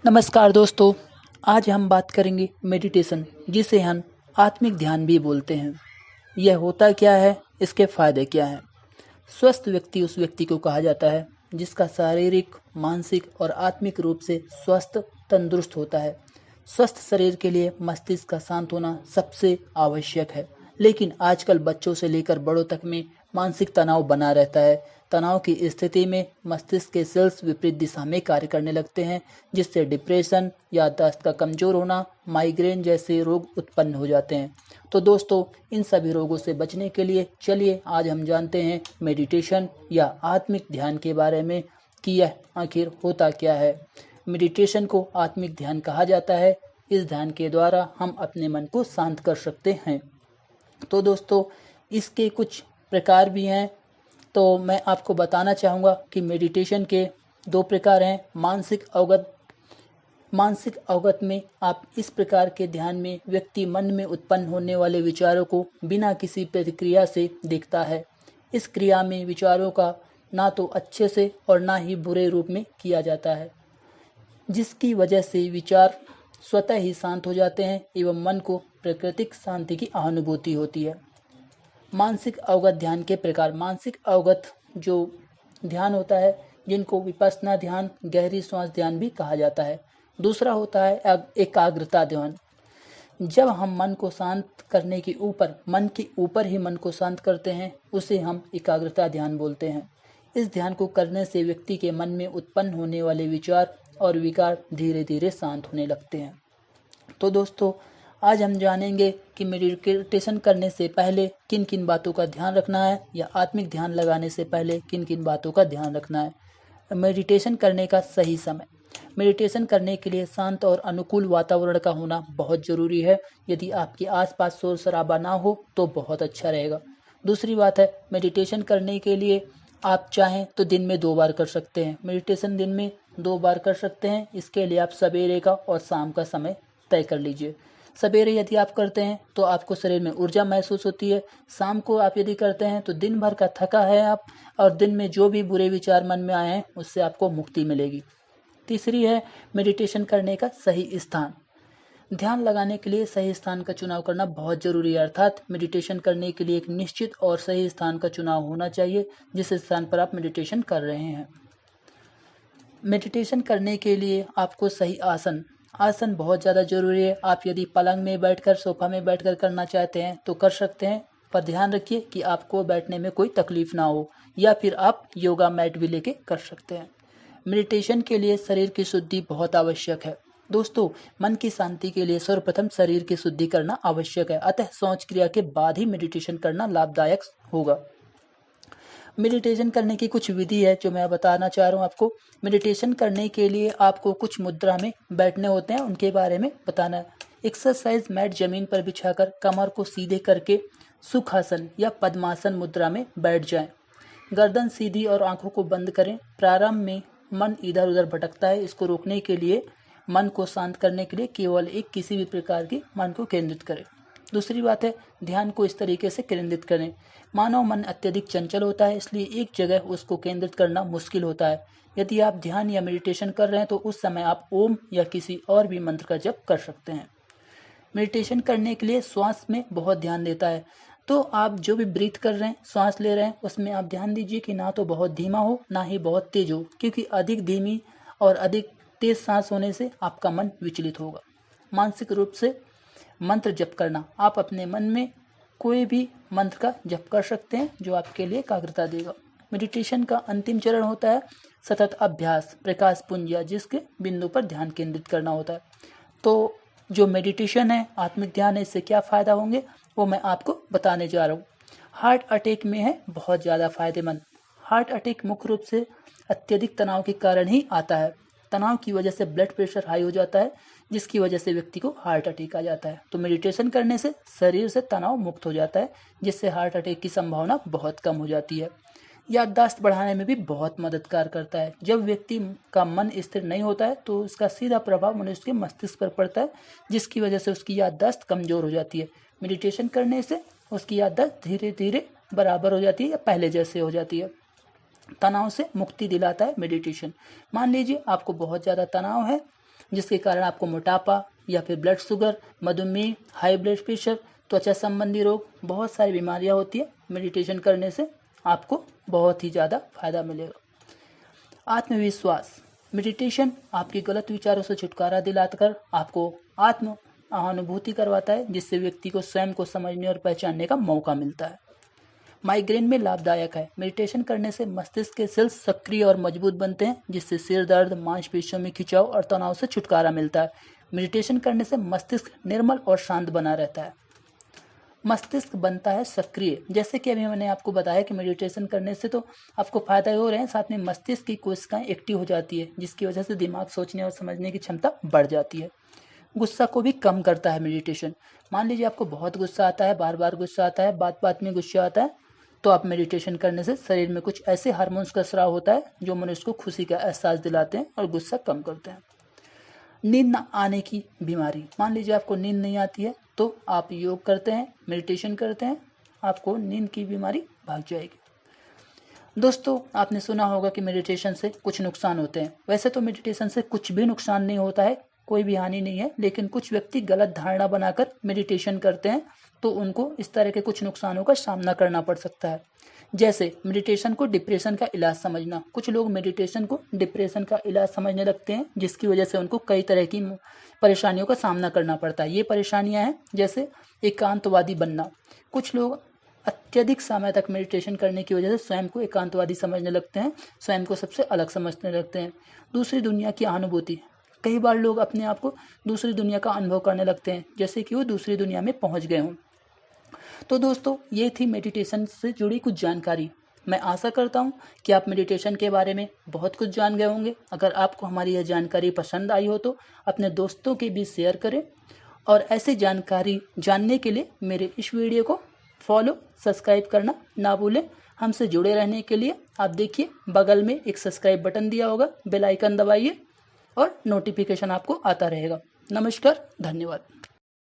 नमस्कार दोस्तों। आज हम बात करेंगे मेडिटेशन, जिसे हम आत्मिक ध्यान भी बोलते हैं। यह होता क्या है, इसके फायदे क्या हैं। स्वस्थ व्यक्ति उस व्यक्ति को कहा जाता है जिसका शारीरिक, मानसिक और आत्मिक रूप से स्वस्थ, तंदुरुस्त होता है। स्वस्थ शरीर के लिए मस्तिष्क का शांत होना सबसे आवश्यक है, लेकिन आजकल बच्चों से लेकर बड़ों तक में मानसिक तनाव बना रहता है। तनाव की स्थिति में मस्तिष्क के सेल्स विपरीत दिशा में कार्य करने लगते हैं, जिससे डिप्रेशन, याददाश्त का कमजोर होना, माइग्रेन जैसे रोग उत्पन्न हो जाते हैं। तो दोस्तों, इन सभी रोगों से बचने के लिए चलिए आज हम जानते हैं मेडिटेशन या आत्मिक ध्यान के बारे में कि यह आखिर होता क्या है। मेडिटेशन को आत्मिक ध्यान कहा जाता है। इस ध्यान के द्वारा हम अपने मन को शांत कर सकते हैं। तो दोस्तों, इसके कुछ प्रकार भी हैं। तो मैं आपको बताना चाहूँगा कि मेडिटेशन के 2 प्रकार हैं। मानसिक अवगत में आप इस प्रकार के ध्यान में व्यक्ति मन में उत्पन्न होने वाले विचारों को बिना किसी प्रतिक्रिया से देखता है। इस क्रिया में विचारों का ना तो अच्छे से और ना ही बुरे रूप में किया जाता है, जिसकी वजह से विचार स्वतः ही शांत हो जाते हैं एवं मन को प्राकृतिक शांति की अनुभूति होती है। मानसिक अवगत ध्यान के प्रकार। मानसिक अवगत जो ध्यान होता है, जिनको विपश्यना ध्यान, गहरी श्वास ध्यान भी कहा जाता है। दूसरा होता है एकाग्रता ध्यान। जब हम मन को शांत करने के ऊपर, मन के ऊपर ही मन को शांत करते हैं, उसे हम एकाग्रता ध्यान बोलते हैं। इस ध्यान को करने से व्यक्ति के मन में उत्पन्न होने वाले विचार और विकार धीरे धीरे शांत होने लगते हैं। तो दोस्तों, आज हम जानेंगे कि मेडिटेशन करने से पहले किन किन बातों का ध्यान रखना है या आत्मिक ध्यान लगाने से पहले किन किन बातों का ध्यान रखना है। मेडिटेशन करने का सही समय। मेडिटेशन करने के लिए शांत और अनुकूल वातावरण का होना बहुत ज़रूरी है। यदि आपके आसपास शोर शराबा ना हो तो बहुत अच्छा रहेगा। दूसरी बात है, मेडिटेशन करने के लिए आप चाहें तो दिन में 2 बार कर सकते हैं। मेडिटेशन दिन में 2 बार कर सकते हैं। इसके लिए आप सवेरे का और शाम का समय तय कर लीजिए। सवेरे यदि आप करते हैं तो आपको शरीर में ऊर्जा महसूस होती है। शाम को आप यदि करते हैं तो दिन भर का थका है आप, और दिन में जो भी बुरे विचार मन में आए हैं उससे आपको मुक्ति मिलेगी। तीसरी है मेडिटेशन करने का सही स्थान। ध्यान लगाने के लिए सही स्थान का चुनाव करना बहुत जरूरी है। अर्थात मेडिटेशन करने के लिए एक निश्चित और सही स्थान का चुनाव होना चाहिए, जिस स्थान पर आप मेडिटेशन कर रहे हैं। मेडिटेशन करने के लिए आपको सही आसन बहुत ज़्यादा ज़रूरी है। आप यदि पलंग में बैठकर, सोफा में बैठकर करना चाहते हैं तो कर सकते हैं, पर ध्यान रखिए कि आपको बैठने में कोई तकलीफ ना हो, या फिर आप योगा मैट भी लेके कर सकते हैं। मेडिटेशन के लिए शरीर की शुद्धि बहुत आवश्यक है। दोस्तों, मन की शांति के लिए सर्वप्रथम शरीर की शुद्धि करना आवश्यक है। अतः शौच क्रिया के बाद ही मेडिटेशन करना लाभदायक होगा। मेडिटेशन करने की कुछ विधि है जो मैं बताना चाह रहा हूँ आपको। मेडिटेशन करने के लिए आपको कुछ मुद्रा में बैठने होते हैं, उनके बारे में बताना है। एक्सरसाइज मैट जमीन पर बिछाकर कमर को सीधे करके सुखासन या पद्मासन मुद्रा में बैठ जाएं। गर्दन सीधी और आंखों को बंद करें। प्रारंभ में मन इधर उधर भटकता है, इसको रोकने के लिए, मन को शांत करने के लिए केवल एक किसी भी प्रकार की मन को केंद्रित करें। दूसरी बात है, ध्यान को इस तरीके से केंद्रित करें। मानव मन अत्यधिक चंचल होता है, इसलिए एक जगह उसको केंद्रित करना मुश्किल होता है। यदि आप ध्यान या मेडिटेशन कर रहे हैं तो उस समय आप ओम या किसी और भी मंत्र का जप कर सकते हैं। मेडिटेशन करने के लिए श्वास में बहुत ध्यान देता है। तो आप जो भी ब्रीथ कर रहे हैं, श्वास ले रहे हैं, उसमें आप ध्यान दीजिए कि ना तो बहुत धीमा हो ना ही बहुत तेज हो, क्योंकि अधिक धीमी और अधिक तेज सांस होने से आपका मन विचलित होगा। मानसिक रूप से मंत्र जप करना। आप अपने मन में कोई भी मंत्र का जप कर सकते हैं जो आपके लिए एकाग्रता देगा। मेडिटेशन का अंतिम चरण होता है सतत अभ्यास, प्रकाश पुंज, या जिसके बिंदु पर ध्यान केंद्रित करना होता है। तो जो मेडिटेशन है, आत्मिक ध्यान है, इससे क्या फ़ायदा होंगे वो मैं आपको बताने जा रहा हूँ। हार्ट अटैक में है बहुत ज़्यादा फायदेमंद। हार्ट अटैक मुख्य रूप से अत्यधिक तनाव के कारण ही आता है। तनाव की वजह से ब्लड प्रेशर हाई हो जाता है, जिसकी वजह से व्यक्ति को हार्ट अटैक आ जाता है। तो मेडिटेशन करने से शरीर से तनाव मुक्त हो जाता है, जिससे हार्ट अटैक की संभावना बहुत कम हो जाती है। याददाश्त बढ़ाने में भी बहुत मददगार करता है। जब व्यक्ति का मन स्थिर नहीं होता है तो उसका सीधा प्रभाव मनुष्य के मस्तिष्क पर पड़ता है, जिसकी वजह से उसकी याददाश्त कमज़ोर हो जाती है। मेडिटेशन करने से उसकी याददाश्त धीरे धीरे बराबर हो जाती है या पहले जैसे हो जाती है। तनाव से मुक्ति दिलाता है मेडिटेशन। मान लीजिए आपको बहुत ज़्यादा तनाव है, जिसके कारण आपको मोटापा या फिर ब्लड शुगर, मधुमेह, हाई ब्लड प्रेशर, त्वचा संबंधी रोग, बहुत सारी बीमारियां होती है। मेडिटेशन करने से आपको बहुत ही ज़्यादा फायदा मिलेगा। आत्मविश्वास। मेडिटेशन आपके गलत विचारों से छुटकारा दिलाकर आपको आत्म अनुभूति करवाता है, जिससे व्यक्ति को स्वयं को समझने और पहचानने का मौका मिलता है। माइग्रेन में लाभदायक है। मेडिटेशन करने से मस्तिष्क के सेल्स सक्रिय और मजबूत बनते हैं, जिससे सिर दर्द, मांसपेशियों में खिंचाव और तनाव से छुटकारा मिलता है। मेडिटेशन करने से मस्तिष्क निर्मल और शांत बना रहता है। मस्तिष्क बनता है सक्रिय। जैसे कि अभी मैंने आपको बताया कि मेडिटेशन करने से तो आपको फायदा हो रहे हैं, साथ में मस्तिष्क की कोशिकाएं एक्टिव हो जाती है, जिसकी वजह से दिमाग सोचने और समझने की क्षमता बढ़ जाती है। गुस्सा को भी कम करता है मेडिटेशन। मान लीजिए आपको बहुत गुस्सा आता है, बार बार गुस्सा आता है, बात बात में गुस्सा आता है, तो आप मेडिटेशन करने से शरीर में कुछ ऐसे हार्मोन्स का स्राव होता है जो मनुष्य को खुशी का एहसास दिलाते हैं और गुस्सा कम करते हैं। नींद न आने की बीमारी। मान लीजिए आपको नींद नहीं आती है, तो आप योग करते हैं, मेडिटेशन करते हैं, आपको नींद की बीमारी भाग जाएगी। दोस्तों, आपने सुना होगा कि मेडिटेशन से कुछ नुकसान होते हैं। वैसे तो मेडिटेशन से कुछ भी नुकसान नहीं होता है, कोई भी हानि नहीं है, लेकिन कुछ व्यक्ति गलत धारणा बनाकर मेडिटेशन करते हैं, तो उनको इस तरह के कुछ नुकसानों का सामना करना पड़ सकता है। जैसे मेडिटेशन को डिप्रेशन का इलाज समझना। कुछ लोग मेडिटेशन को डिप्रेशन का इलाज समझने लगते हैं, जिसकी वजह से उनको कई तरह की परेशानियों का सामना करना पड़ता है। ये परेशानियां हैं जैसे एकांतवादी बनना। कुछ लोग अत्यधिक समय तक मेडिटेशन करने की वजह से स्वयं को एकांतवादी समझने लगते हैं, स्वयं को सबसे अलग समझने लगते हैं। दूसरी दुनिया की अनुभूति। कई बार लोग अपने आप को दूसरी दुनिया का अनुभव करने लगते हैं, जैसे कि वो दूसरी दुनिया में पहुंच गए हों। तो दोस्तों, ये थी मेडिटेशन से जुड़ी कुछ जानकारी। मैं आशा करता हूँ कि आप मेडिटेशन के बारे में बहुत कुछ जान गए होंगे। अगर आपको हमारी यह जानकारी पसंद आई हो तो अपने दोस्तों के बीच शेयर करें, और ऐसी जानकारी जानने के लिए मेरे इस वीडियो को फॉलो, सब्सक्राइब करना ना भूलें। हमसे जुड़े रहने के लिए आप देखिए बगल में एक सब्सक्राइब बटन दिया होगा, बेल आइकन दबाइए और नोटिफिकेशन आपको आता रहेगा। नमस्कार, धन्यवाद।